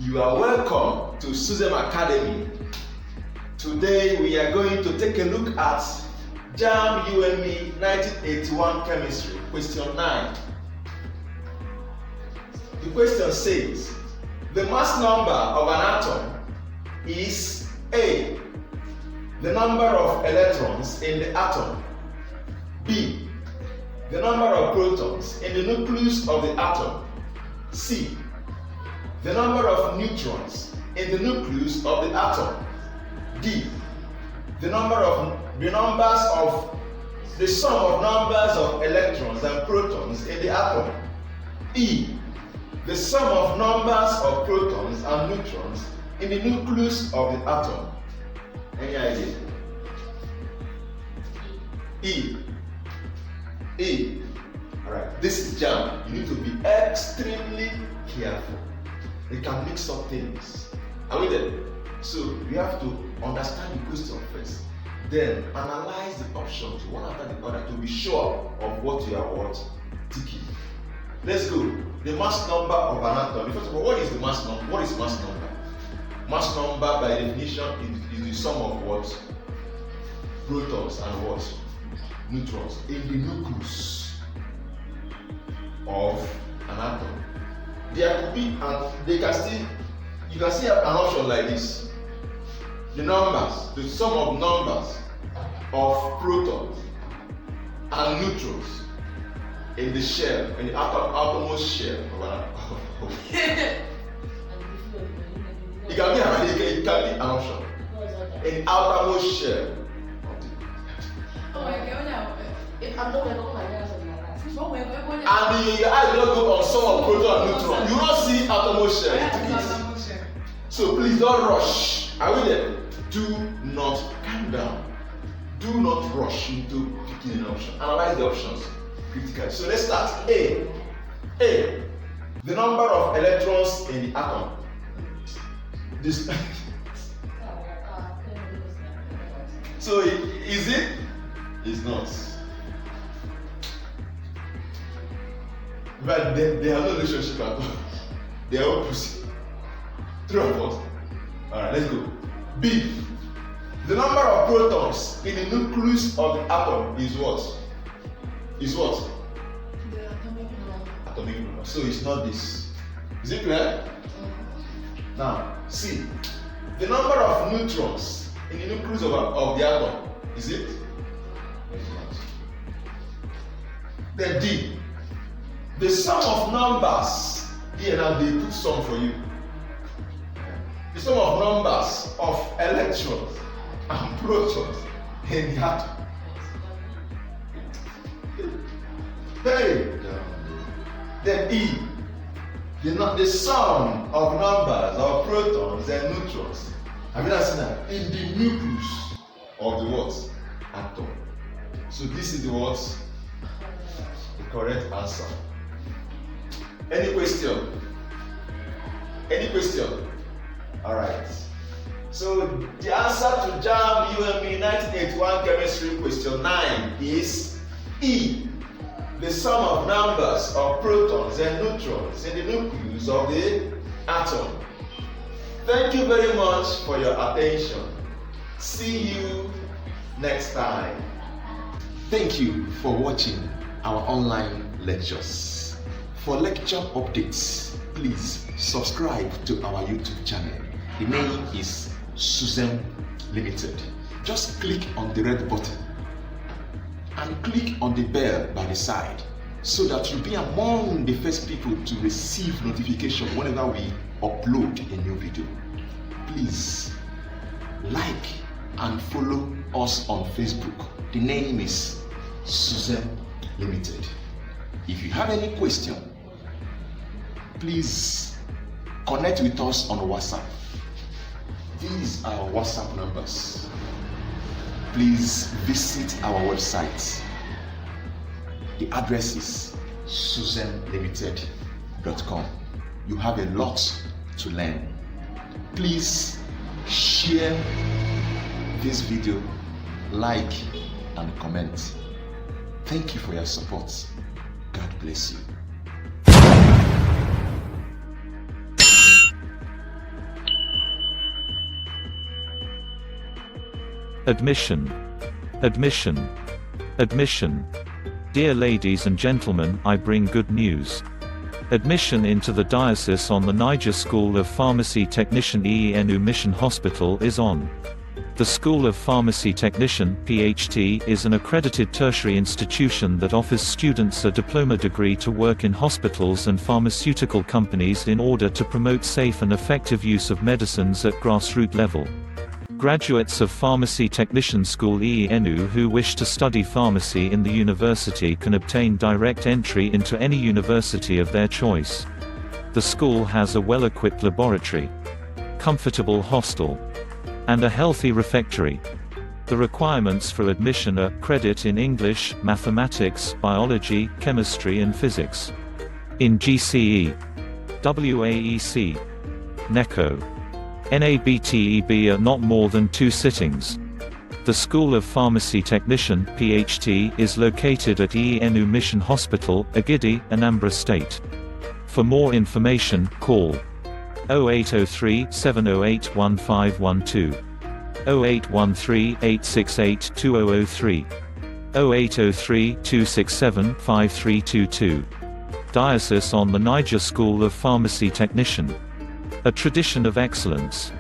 You are welcome to Suzem Academy. Today we are going to take a look at Jamb UME 1981 Chemistry, question 9. The question says, the mass number of an atom is A, the number of electrons in the atom, B, the number of protons in the nucleus of the atom, C, the number of neutrons in the nucleus of the atom, D, the sum of numbers of electrons and protons in the atom, E, the sum of numbers of protons and neutrons in the nucleus of the atom. Any idea? E. Alright, this is Jamb. You need to be extremely careful. They can mix up things. Are we there? So you have to understand the question first, then analyze the options one after the other to be sure of what you are ticking. Let's go. The mass number of an atom. First of all, what is the mass number? What is mass number? Mass number by definition is the sum of what? Protons and what? Neutrons in the nucleus of an atom. There could be, and you can see an option like this. The sum of numbers of protons and neutrons in the shell, in the outermost shell of an atom. It can be an option. In the outermost shell. And your eyes will not go on some of proton and neutron. You will not see outermost shell. So please don't rush. Are we there? Do not calm down. Do not rush into picking an option. Analyze the options critically. So let's start. A. The number of electrons in the atom. This. So is it? It's not. But they have no relationship at all. They are opposite. True or false? Alright, let's go. B. The number of protons in the nucleus of the atom is what? Is what? The atomic number. Atomic number. So it's not this. Is it clear? Now, C. The number of neutrons in the nucleus of the atom. Is it? It's not. Then D. The sum of numbers. Here now they put sum for you. The sum of numbers of electrons and protons in the atom. Hey! Then E. The sum of numbers of protons and neutrons. Have you not seen that? In the nucleus of the what? Atom. So this is the what? The correct answer. Any question? Any question? Alright. So the answer to Jamb UME 1981 Chemistry question 9 is E. The sum of numbers of protons and neutrons in the nucleus of the atom. Thank you very much for your attention. See you next time. Thank you for watching our online lectures. For lecture updates, please subscribe to our YouTube channel. The name is Suzem Limited. Just click on the red button and click on the bell by the side so that you'll be among the first people to receive notification whenever we upload a new video. Please like and follow us on Facebook. The name is Suzem Limited. If you have any question, please connect with us on WhatsApp. These are our WhatsApp numbers. Please visit our website. The address is suzemlimited.com. You have a lot to learn. Please share this video, like and comment. Thank you for your support. God bless you. Admission. Admission. Admission. Dear ladies and gentlemen, I bring good news. Admission into the Diocese on the Niger School of Pharmacy Technician EENU Mission Hospital is on. The School of Pharmacy Technician (PhD) is an accredited tertiary institution that offers students a diploma degree to work in hospitals and pharmaceutical companies in order to promote safe and effective use of medicines at grassroots level. Graduates of Pharmacy Technician School EENU who wish to study pharmacy in the university can obtain direct entry into any university of their choice. The school has a well-equipped laboratory, comfortable hostel, and a healthy refectory. The requirements for admission are credit in English, mathematics, biology, chemistry and physics. In GCE, WAEC, NECO, NABTEB are not more than 2 sittings. The School of Pharmacy Technician (PhD) is located at EENU Mission Hospital, Agidi, Anambra State. For more information, call 0803 708 1512, 0813 868 2003, 0803 267 5322. Diocese on the Niger School of Pharmacy Technician. A tradition of excellence.